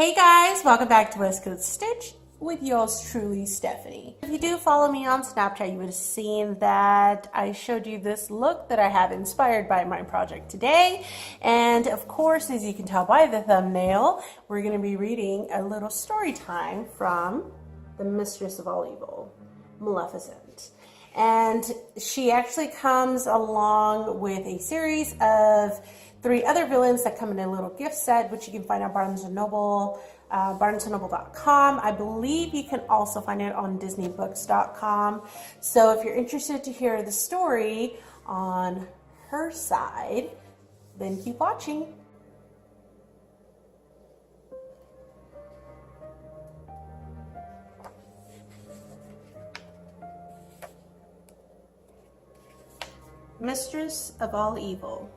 Hey guys, welcome back to West Coast Stitch with yours truly, Stephanie. If you do follow me on Snapchat, you would have seen that I showed you this look that I have inspired by my project today. And of course, as you can tell by the thumbnail, we're going to be reading a little story time from the Mistress of all evil, Maleficent. And she actually comes along with a series of 3 other villains that come in a little gift set, which you can find on Barnes&Noble, barnesandnoble.com. I believe you can also find it on disneybooks.com. So if you're interested to hear the story on her side, then keep watching. Mistress of all evil.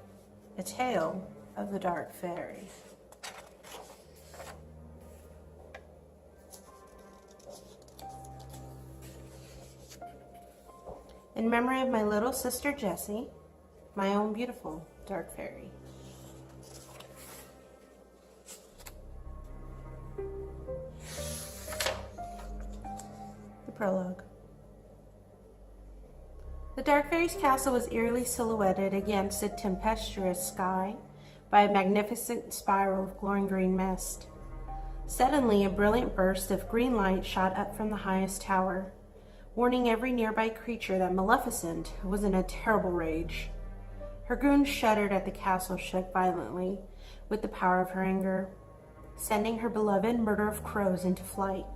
A Tale of the Dark Fairy. In memory of my little sister Jessie, my own beautiful dark fairy. The prologue. The Dark Fairy's castle was eerily silhouetted against a tempestuous sky by a magnificent spiral of glowing green mist. Suddenly, a brilliant burst of green light shot up from the highest tower, warning every nearby creature that Maleficent was in a terrible rage. Her goons shuddered as the castle shook violently with the power of her anger, sending her beloved murder of crows into flight.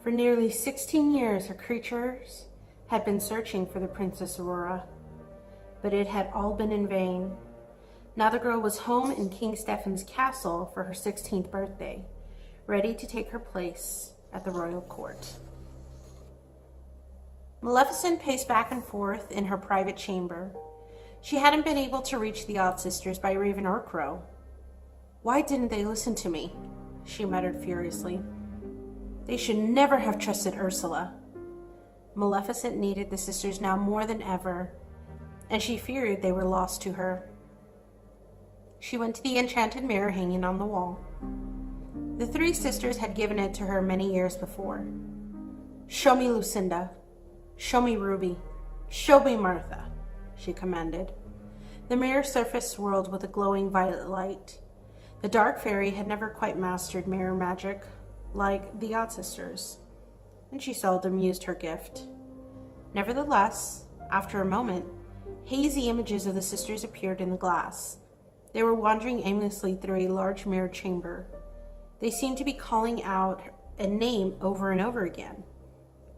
For nearly 16 years, her creatures had been searching for the Princess Aurora, but it had all been in vain. Now the girl was home in King Stephen's castle for her 16th birthday, ready to take her place at the royal court. Maleficent paced back and forth in her private chamber. She hadn't been able to reach the Odd Sisters by raven or crow. Why didn't they listen to me? She muttered furiously. They should never have trusted Ursula. Maleficent needed the sisters now more than ever, and she feared they were lost to her. She went to the enchanted mirror hanging on the wall. The 3 sisters had given it to her many years before. "Show me Lucinda. Show me Ruby. Show me Martha," she commanded. The mirror's surface swirled with a glowing violet light. The dark fairy had never quite mastered mirror magic, like the Odd Sisters, and she seldom used her gift. Nevertheless, after a moment, hazy images of the sisters appeared in the glass. They were wandering aimlessly through a large mirrored chamber. They seemed to be calling out a name over and over again,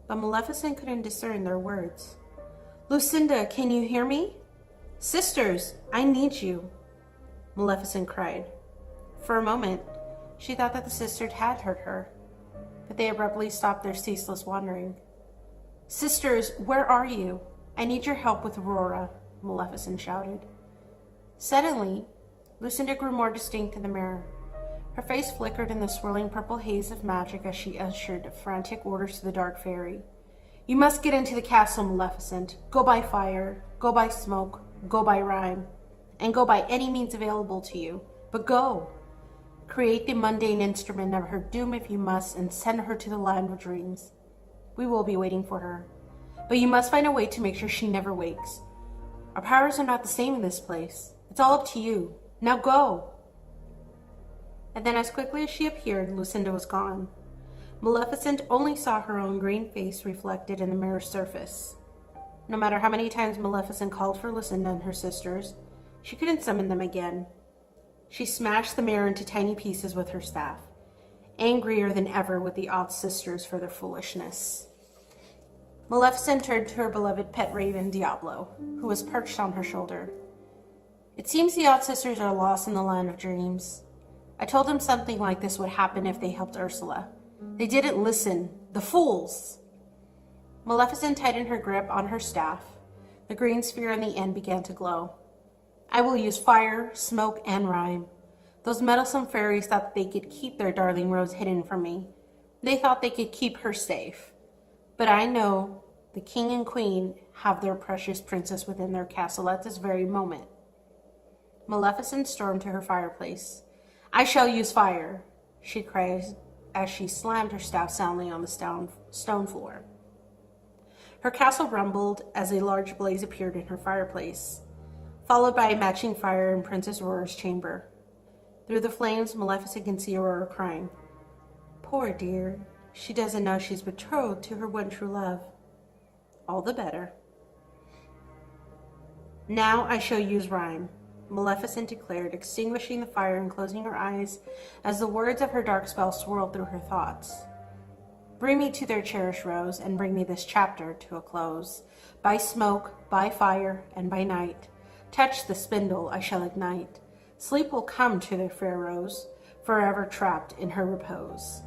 but Maleficent couldn't discern their words. "Lucinda, can you hear me? Sisters, I need you," Maleficent cried. For a moment, she thought that the sisters had heard her, but they abruptly stopped their ceaseless wandering. "Sisters, where are you? I need your help with Aurora," Maleficent shouted. Suddenly, Lucinda grew more distinct in the mirror. Her face flickered in the swirling purple haze of magic as she ushered frantic orders to the dark fairy. "You must get into the castle, Maleficent. Go by fire, go by smoke, go by rhyme, and go by any means available to you. But go! Create the mundane instrument of her doom if you must, and send her to the land of dreams. We will be waiting for her. But you must find a way to make sure she never wakes. Our powers are not the same in this place. It's all up to you. Now go!" And then as quickly as she appeared, Lucinda was gone. Maleficent only saw her own green face reflected in the mirror's surface. No matter how many times Maleficent called for Lucinda and her sisters, she couldn't summon them again. She smashed the mirror into tiny pieces with her staff, angrier than ever with the Odd Sisters for their foolishness. Maleficent turned to her beloved pet raven, Diablo, who was perched on her shoulder. "It seems the Odd Sisters are lost in the land of dreams. I told them something like this would happen if they helped Ursula. They didn't listen. The fools!" Maleficent tightened her grip on her staff. The green sphere on the end began to glow. "I will use fire, smoke, and rhyme. Those meddlesome fairies thought they could keep their darling Rose hidden from me. They thought they could keep her safe. But I know the king and queen have their precious princess within their castle at this very moment." Maleficent stormed to her fireplace. "I shall use fire. she cried as she slammed her staff soundly on the stone floor. Her castle rumbled as a large blaze appeared in her fireplace, followed by a matching fire in Princess Aurora's chamber. Through the flames, Maleficent can see Aurora crying. Poor dear, she doesn't know she's betrothed to her one true love. All the better. Now I shall use rhyme, Maleficent declared, extinguishing the fire and closing her eyes as the words of her dark spell swirled through her thoughts. Bring me to their cherished rose, and bring me this chapter to a close. By smoke, by fire, and by night, touch the spindle I shall ignite. Sleep will come to the fair rose, forever trapped in her repose.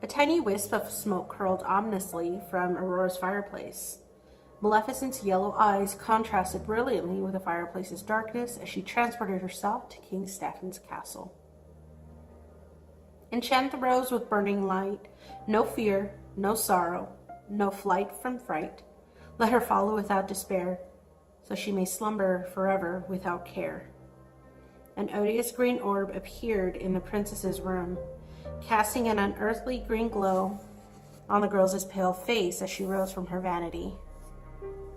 A tiny wisp of smoke curled ominously from Aurora's fireplace. Maleficent's yellow eyes contrasted brilliantly with the fireplace's darkness as she transported herself to King Stephen's castle. Enchant the rose with burning light, no fear, no sorrow, no flight from fright. Let her follow without despair, so she may slumber forever without care. An odious green orb appeared in the princess's room, casting an unearthly green glow on the girl's pale face as she rose from her vanity.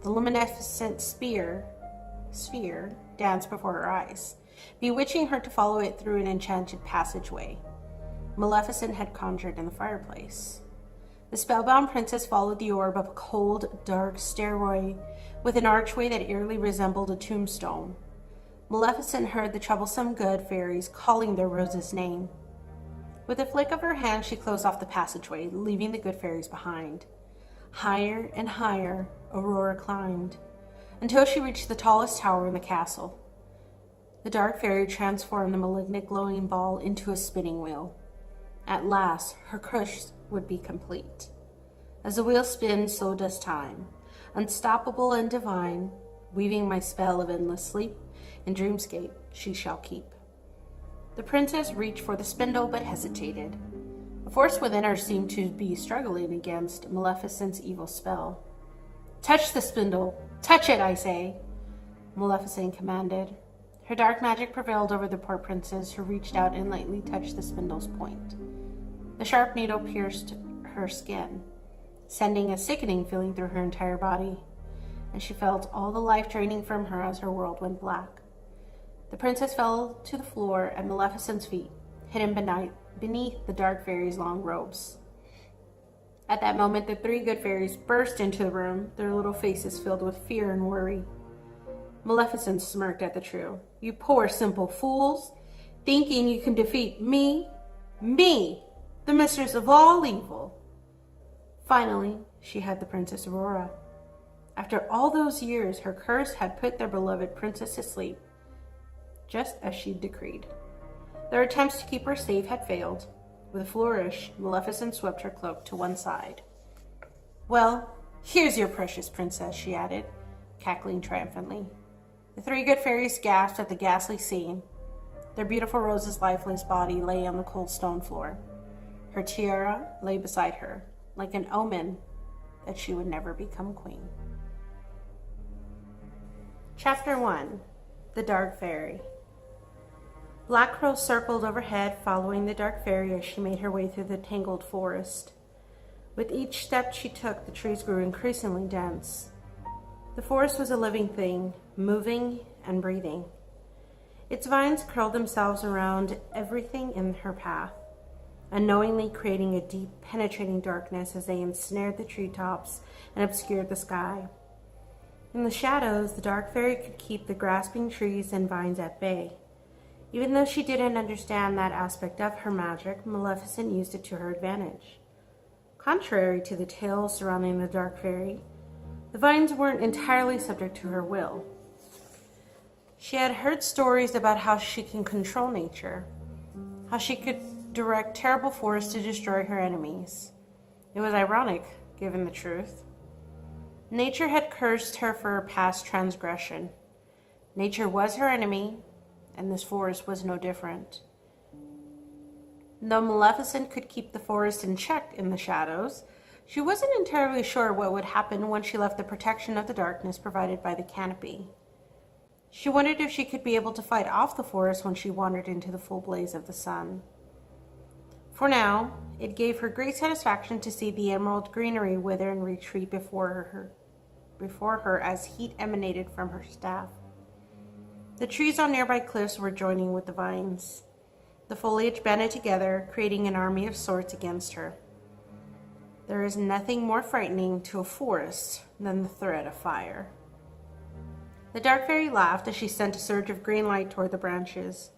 The luminescent sphere danced before her eyes, bewitching her to follow it through an enchanted passageway Maleficent had conjured in the fireplace. The spellbound princess followed the orb up a cold, dark stairway with an archway that eerily resembled a tombstone. Maleficent heard the troublesome good fairies calling their rose's name. With a flick of her hand, she closed off the passageway, leaving the good fairies behind. Higher and higher, Aurora climbed, until she reached the tallest tower in the castle. The dark fairy transformed the malignant glowing ball into a spinning wheel. At last, her quest would be complete. As the wheel spins, so does time, unstoppable and divine, weaving my spell of endless sleep, in Dreamscape she shall keep. The princess reached for the spindle, but hesitated. A force within her seemed to be struggling against Maleficent's evil spell. Touch the spindle! Touch it, I say! Maleficent commanded. Her dark magic prevailed over the poor princess, who reached out and lightly touched the spindle's point. The sharp needle pierced her skin, sending a sickening feeling through her entire body, and she felt all the life draining from her as her world went black. The princess fell to the floor at Maleficent's feet, hidden beneath the dark fairy's long robes. At that moment, the three good fairies burst into the room, their little faces filled with fear and worry. Maleficent smirked at the trio. You poor simple fools, thinking you can defeat me, the mistress of all evil. Finally, she had the Princess Aurora. After all those years, her curse had put their beloved princess to sleep, just as she decreed. Their attempts to keep her safe had failed. With a flourish, Maleficent swept her cloak to one side. Well, here's your precious princess, she added, cackling triumphantly. The three good fairies gasped at the ghastly scene. Their beautiful Rose's lifeless body lay on the cold stone floor. Her tiara lay beside her, like an omen that she would never become queen. Chapter 1. The Dark Fairy. Black crows circled overhead, following the dark fairy as she made her way through the tangled forest. With each step she took, the trees grew increasingly dense. The forest was a living thing, moving and breathing. Its vines curled themselves around everything in her path, unknowingly creating a deep, penetrating darkness as they ensnared the treetops and obscured the sky. In the shadows, the dark fairy could keep the grasping trees and vines at bay. Even though she didn't understand that aspect of her magic, Maleficent used it to her advantage. Contrary to the tales surrounding the dark fairy, the vines weren't entirely subject to her will. She had heard stories about how she can control nature, how she could direct terrible forces to destroy her enemies. It was ironic, given the truth. Nature had cursed her for her past transgression. Nature was her enemy, and this forest was no different. Though Maleficent could keep the forest in check in the shadows, she wasn't entirely sure what would happen once she left the protection of the darkness provided by the canopy. She wondered if she could be able to fight off the forest when she wandered into the full blaze of the sun. For now, it gave her great satisfaction to see the emerald greenery wither and retreat before her as heat emanated from her staff. The trees on nearby cliffs were joining with the vines. The foliage banded together, creating an army of swords against her. There is nothing more frightening to a forest than the threat of fire. The dark fairy laughed as she sent a surge of green light toward the branches,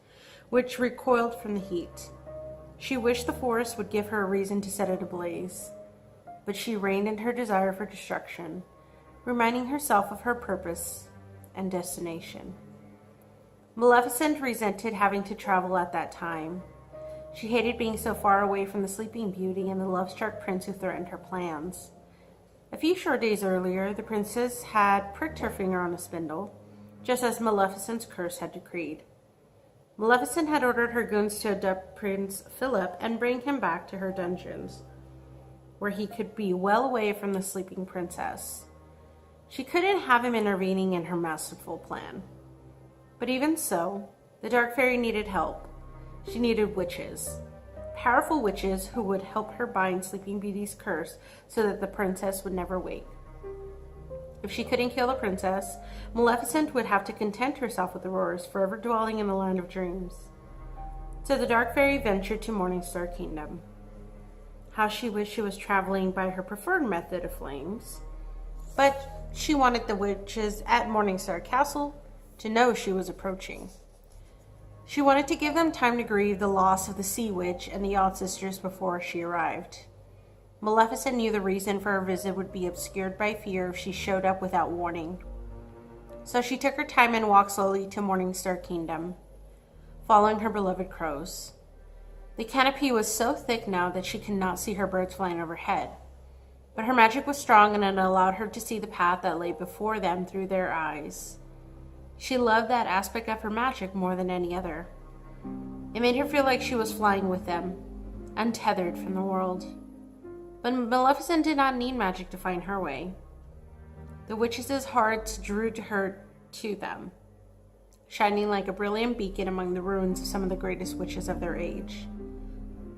which recoiled from the heat. She wished the forest would give her a reason to set it ablaze, but she reined in her desire for destruction, reminding herself of her purpose and destination. Maleficent resented having to travel at that time. She hated being so far away from the Sleeping Beauty and the love-struck prince who threatened her plans. A few short days earlier, the princess had pricked her finger on a spindle, just as Maleficent's curse had decreed. Maleficent had ordered her goons to abduct Prince Philip and bring him back to her dungeons, where he could be well away from the sleeping princess. She couldn't have him intervening in her masterful plan. But even so, the Dark Fairy needed help. She needed witches. Powerful witches who would help her bind Sleeping Beauty's curse so that the princess would never wake. If she couldn't kill the princess, Maleficent would have to content herself with Aurora's forever dwelling in the land of dreams. So the Dark Fairy ventured to Morningstar Kingdom. How she wished she was traveling by her preferred method of flames. But she wanted the witches at Morningstar Castle to know she was approaching. She wanted to give them time to grieve the loss of the Sea Witch and the Odd Sisters before she arrived. Maleficent knew the reason for her visit would be obscured by fear if she showed up without warning. So she took her time and walked slowly to Morningstar Kingdom, following her beloved crows. The canopy was so thick now that she could not see her birds flying overhead, but her magic was strong and it allowed her to see the path that lay before them through their eyes. She loved that aspect of her magic more than any other. It made her feel like she was flying with them, untethered from the world. But Maleficent did not need magic to find her way. The witches' hearts drew her to them, shining like a brilliant beacon among the ruins of some of the greatest witches of their age.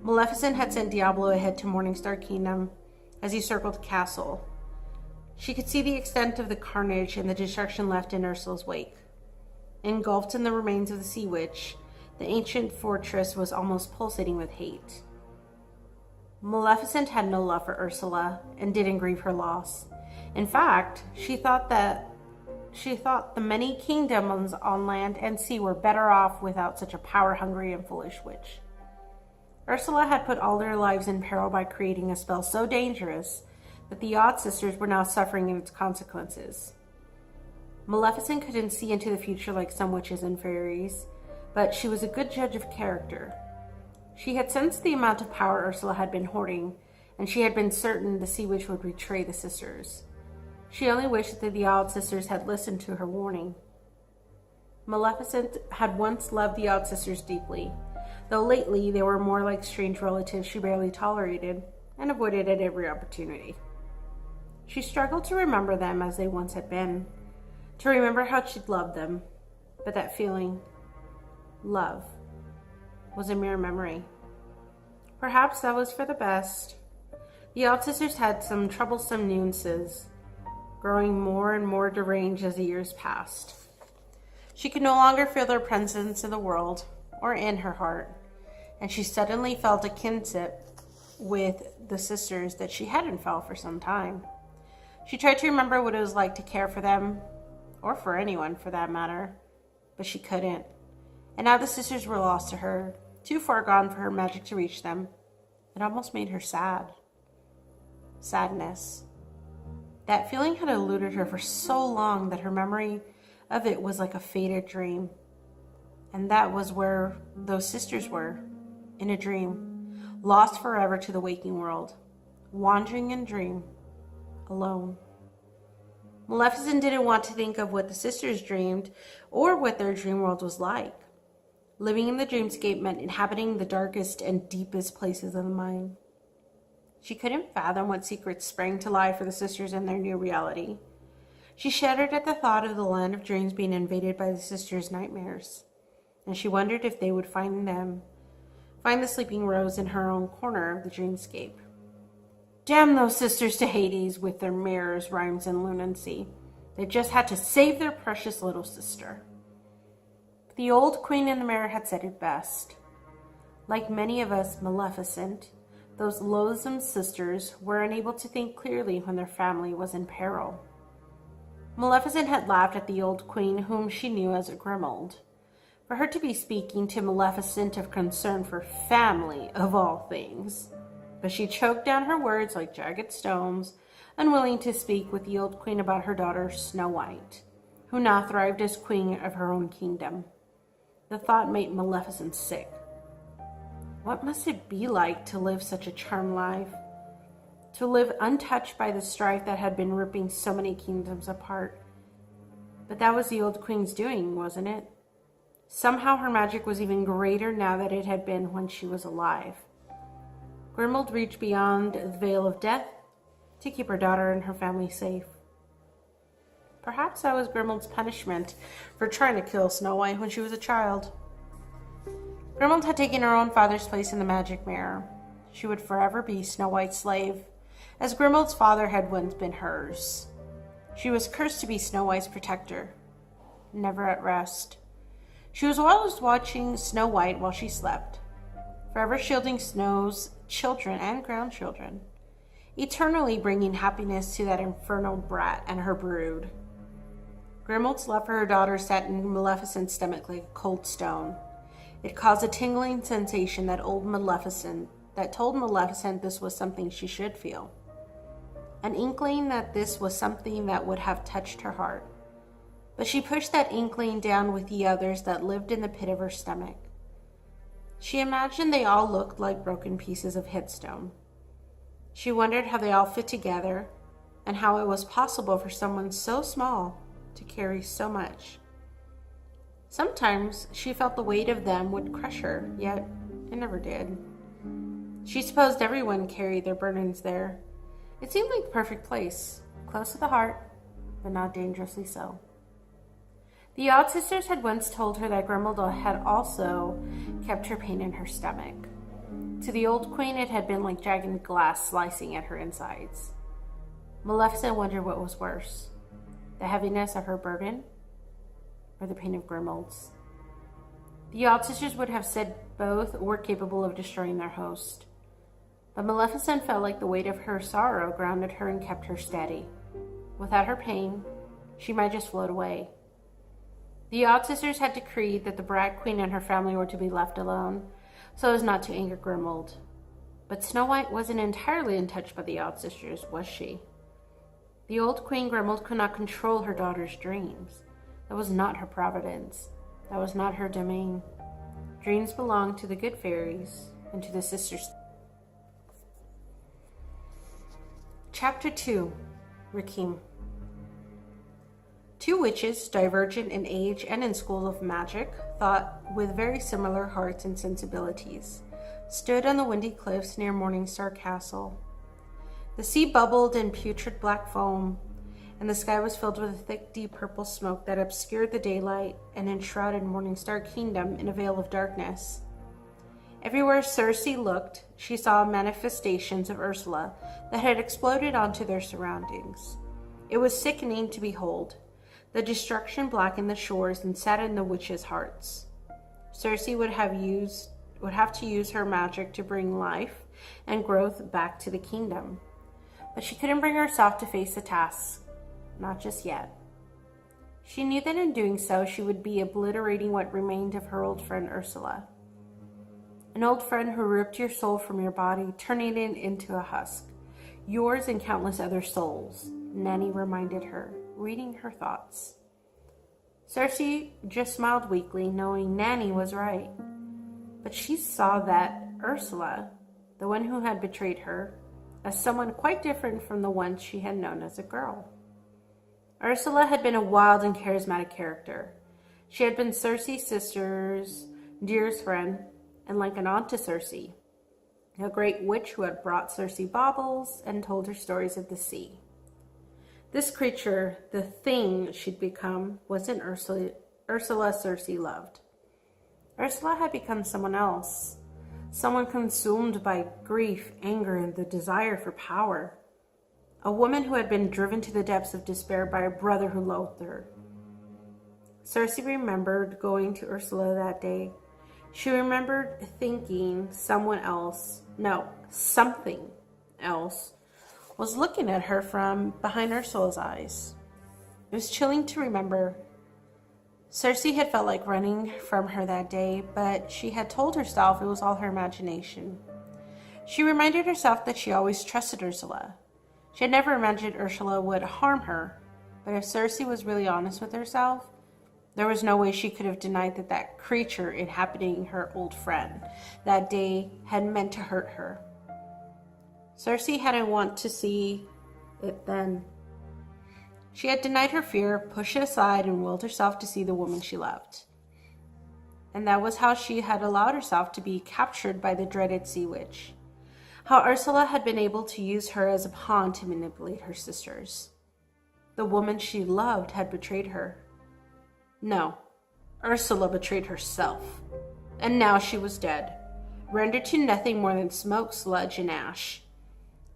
Maleficent had sent Diablo ahead to Morningstar Kingdom as he circled the castle. She could see the extent of the carnage and the destruction left in Ursula's wake. Engulfed in the remains of the Sea Witch, the ancient fortress was almost pulsating with hate. Maleficent had no love for Ursula and didn't grieve her loss. In fact, she thought the many kingdoms on land and sea were better off without such a power-hungry and foolish witch. Ursula had put all their lives in peril by creating a spell so dangerous that the Odd Sisters were now suffering its consequences. Maleficent couldn't see into the future like some witches and fairies, but she was a good judge of character. She had sensed the amount of power Ursula had been hoarding, and she had been certain the Sea Witch would betray the sisters. She only wished that the Odd Sisters had listened to her warning. Maleficent had once loved the Odd Sisters deeply, though lately they were more like strange relatives she barely tolerated and avoided at every opportunity. She struggled to remember them as they once had been, to remember how she'd loved them, but that feeling, love, was a mere memory. Perhaps that was for the best. The Odd Sisters had some troublesome nuances, growing more and more deranged as the years passed. She could no longer feel their presence in the world or in her heart, and she suddenly felt a kinship with the sisters that she hadn't felt for some time. She tried to remember what it was like to care for them, or for anyone for that matter, but she couldn't. And now the sisters were lost to her, too far gone for her magic to reach them. It almost made her sad. Sadness. That feeling had eluded her for so long that her memory of it was like a faded dream. And that was where those sisters were, in a dream, lost forever to the waking world, wandering in dream, alone. Maleficent didn't want to think of what the sisters dreamed or what their dream world was like. Living in the dreamscape meant inhabiting the darkest and deepest places of the mind. She couldn't fathom what secrets sprang to life for the sisters in their new reality. She shuddered at the thought of the land of dreams being invaded by the sisters' nightmares, and she wondered if they would find find the sleeping Rose in her own corner of the dreamscape. Damn those sisters to Hades with their mirrors, rhymes, and lunacy. They just had to save their precious little sister. The old queen in the mirror had said it best. Like many of us Maleficent, those loathsome sisters were unable to think clearly when their family was in peril. Maleficent had laughed at the old queen, whom she knew as a Grimold. For her to be speaking to Maleficent of concern for family, of all things. But she choked down her words like jagged stones, unwilling to speak with the old queen about her daughter Snow White, who now thrived as queen of her own kingdom. The thought made Maleficent sick. What must it be like to live such a charmed life? To live untouched by the strife that had been ripping so many kingdoms apart. But that was the old queen's doing, wasn't it? Somehow her magic was even greater now than it had been when she was alive. Grimold reached beyond the veil of death to keep her daughter and her family safe. Perhaps that was Grimold's punishment for trying to kill Snow White when she was a child. Grimold had taken her own father's place in the magic mirror. She would forever be Snow White's slave, as Grimold's father had once been hers. She was cursed to be Snow White's protector, never at rest. She was always watching Snow White while she slept, forever shielding Snow's children and grandchildren, eternally bringing happiness to that infernal brat and her brood. Grimold's love for her daughter sat in Maleficent's stomach like a cold stone. It caused a tingling sensation that told Maleficent this was something she should feel. An inkling that this was something that would have touched her heart. But she pushed that inkling down with the others that lived in the pit of her stomach. She imagined they all looked like broken pieces of headstone. She wondered how they all fit together and how it was possible for someone so small to carry so much. Sometimes she felt the weight of them would crush her, yet it never did. She supposed everyone carried their burdens there. It seemed like the perfect place, close to the heart, but not dangerously so. The odd sisters had once told her that Grimold had also kept her pain in her stomach. To the old queen, it had been like jagged glass slicing at her insides. Maleficent wondered what was worse, the heaviness of her burden, or the pain of Grimold's. The odd sisters would have said both were capable of destroying their host. But Maleficent felt like the weight of her sorrow grounded her and kept her steady. Without her pain, she might just float away. The odd sisters had decreed that the brat queen and her family were to be left alone, so as not to anger Grimold. But Snow White wasn't entirely untouched by the odd sisters, was she? The old queen Grimold could not control her daughter's dreams. That was not her providence. That was not her domain. Dreams belonged to the good fairies and to the sisters. Chapter 2. Rakeem. Two witches, divergent in age and in schools of magic, thought with very similar hearts and sensibilities, stood on the windy cliffs near Morningstar Castle. The sea bubbled in putrid black foam, and the sky was filled with a thick, deep purple smoke that obscured the daylight and enshrouded Morningstar Kingdom in a veil of darkness. Everywhere Cersei looked, she saw manifestations of Ursula that had exploded onto their surroundings. It was sickening to behold. The destruction blackened the shores and saddened the witches' hearts. Cersei would have to use her magic to bring life and growth back to the kingdom. But she couldn't bring herself to face the task. Not just yet. She knew that in doing so, she would be obliterating what remained of her old friend Ursula. An old friend who ripped your soul from your body, turning it into a husk. Yours and countless other souls, Nanny reminded her, reading her thoughts. Cersei just smiled weakly, knowing Nanny was right. But she saw that Ursula, the one who had betrayed her, as someone quite different from the one she had known as a girl. Ursula had been a wild and charismatic character. She had been Cersei's sister's dearest friend, and like an aunt to Cersei, a great witch who had brought Cersei baubles and told her stories of the sea. This creature, the thing she'd become, wasn't Ursula Cersei loved. Ursula had become someone else, someone consumed by grief, anger, and the desire for power. A woman who had been driven to the depths of despair by a brother who loathed her. Cersei remembered going to Ursula that day. She remembered thinking something else, was looking at her from behind Ursula's eyes. It was chilling to remember. Cersei had felt like running from her that day, but she had told herself it was all her imagination. She reminded herself that she always trusted Ursula. She had never imagined Ursula would harm her, but if Cersei was really honest with herself, there was no way she could have denied that that creature inhabiting her old friend that day had meant to hurt her. Cersei hadn't wanted to see it then. She had denied her fear, pushed it aside, and willed herself to see the woman she loved. And that was how she had allowed herself to be captured by the dreaded Sea Witch. How Ursula had been able to use her as a pawn to manipulate her sisters. The woman she loved had betrayed her. No, Ursula betrayed herself. And now she was dead, rendered to nothing more than smoke, sludge, and ash.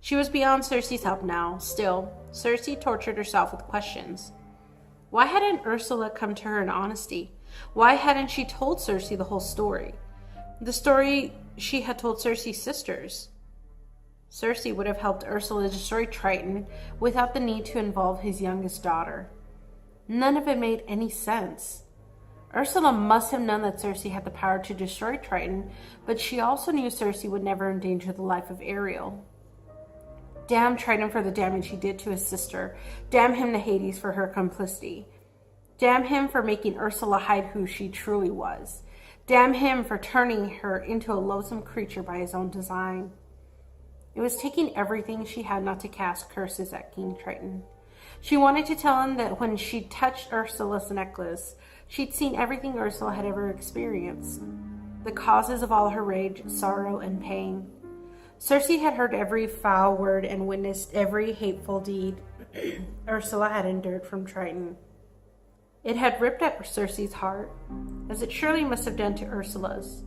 She was beyond Cersei's help now. Still, Cersei tortured herself with questions. Why hadn't Ursula come to her in honesty? Why hadn't she told Cersei the whole story? The story she had told Cersei's sisters. Cersei would have helped Ursula destroy Triton without the need to involve his youngest daughter. None of it made any sense. Ursula must have known that Cersei had the power to destroy Triton, but she also knew Cersei would never endanger the life of Ariel. Damn Triton for the damage he did to his sister. Damn him to Hades for her complicity. Damn him for making Ursula hide who she truly was. Damn him for turning her into a loathsome creature by his own design. It was taking everything she had not to cast curses at King Triton. She wanted to tell him that when she touched Ursula's necklace, she'd seen everything Ursula had ever experienced. The causes of all her rage, sorrow, and pain. Cersei had heard every foul word and witnessed every hateful deed Ursula had endured from Triton. It had ripped at Cersei's heart, as it surely must have done to Ursula's.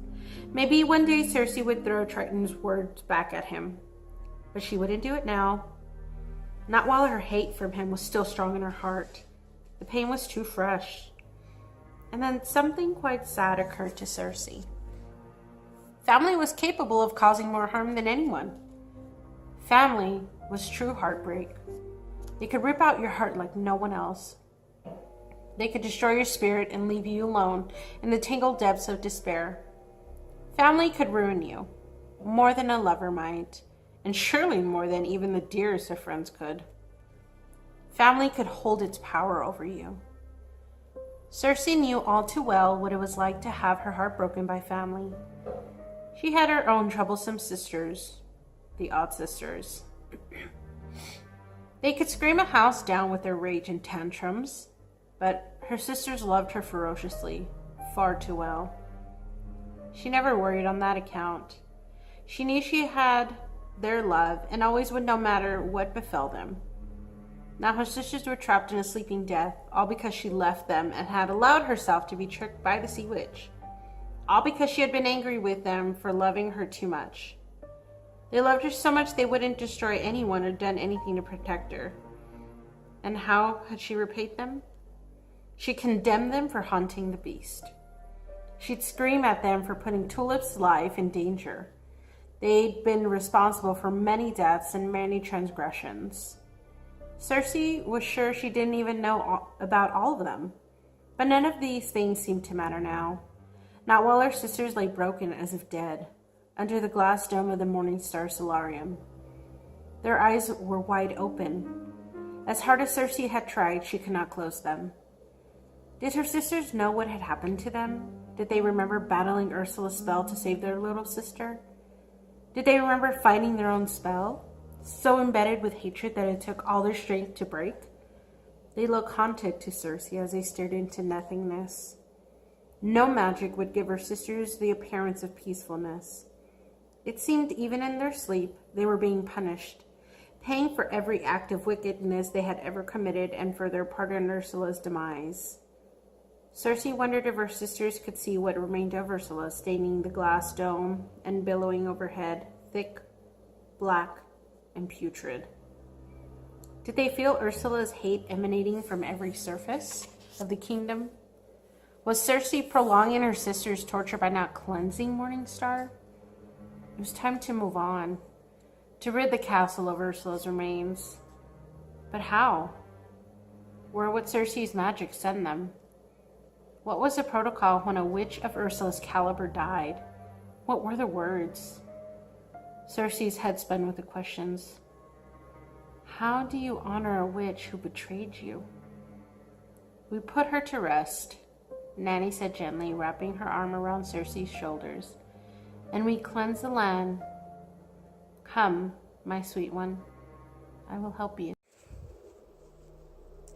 Maybe one day Cersei would throw Triton's words back at him, but she wouldn't do it now. Not while her hate from him was still strong in her heart. The pain was too fresh. And then something quite sad occurred to Cersei. Family was capable of causing more harm than anyone. Family was true heartbreak. They could rip out your heart like no one else. They could destroy your spirit and leave you alone in the tangled depths of despair. Family could ruin you, more than a lover might, and surely more than even the dearest of friends could. Family could hold its power over you. Cersei knew all too well what it was like to have her heart broken by family. She had her own troublesome sisters, the Odd Sisters. They could scream a house down with their rage and tantrums, but her sisters loved her ferociously, far too well. She never worried on that account. She knew she had their love and always would, no matter what befell them. Now her sisters were trapped in a sleeping death, all because she left them and had allowed herself to be tricked by the Sea Witch. All because she had been angry with them for loving her too much. They loved her so much they wouldn't destroy anyone or done anything to protect her. And how had she repaid them? She condemned them for hunting the beast. She'd scream at them for putting Tulip's life in danger. They'd been responsible for many deaths and many transgressions. Cersei was sure she didn't even know about all of them. But none of these things seemed to matter now. Not while her sisters lay broken as if dead, under the glass dome of the Morningstar solarium. Their eyes were wide open. As hard as Cersei had tried, she could not close them. Did her sisters know what had happened to them? Did they remember battling Ursula's spell to save their little sister? Did they remember fighting their own spell, so embedded with hatred that it took all their strength to break? They looked haunted to Cersei as they stared into nothingness. No magic would give her sisters the appearance of peacefulness. It seemed even in their sleep they were being punished, paying for every act of wickedness they had ever committed and for their part in Ursula's demise. Cersei wondered if her sisters could see what remained of Ursula, staining the glass dome and billowing overhead, thick, black, and putrid. Did they feel Ursula's hate emanating from every surface of the kingdom? Was Cersei prolonging her sister's torture by not cleansing Morningstar? It was time to move on, to rid the castle of Ursula's remains. But how? Where would Cersei's magic send them? What was the protocol when a witch of Ursula's caliber died? What were the words? Cersei's head spun with the questions. How do you honor a witch who betrayed you? We put her to rest, Nanny said gently, wrapping her arm around Cersei's shoulders. And we cleanse the land. Come, my sweet one. I will help you.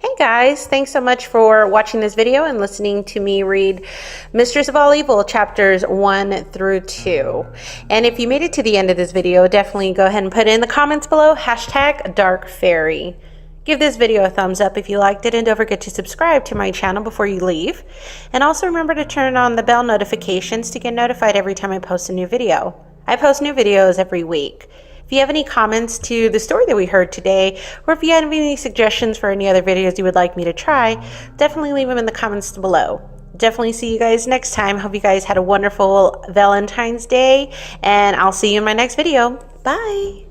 Hey guys, thanks so much for watching this video and listening to me read Mistress of All Evil chapters 1 through 2. And if you made it to the end of this video, definitely go ahead and put in the comments below #DarkFairy. Give this video a thumbs up if you liked it, and don't forget to subscribe to my channel before you leave. And also remember to turn on the bell notifications to get notified every time I post a new video. I post new videos every week. If you have any comments to the story that we heard today, or if you have any suggestions for any other videos you would like me to try, definitely leave them in the comments below. Definitely see you guys next time. Hope you guys had a wonderful Valentine's Day, and I'll see you in my next video. Bye!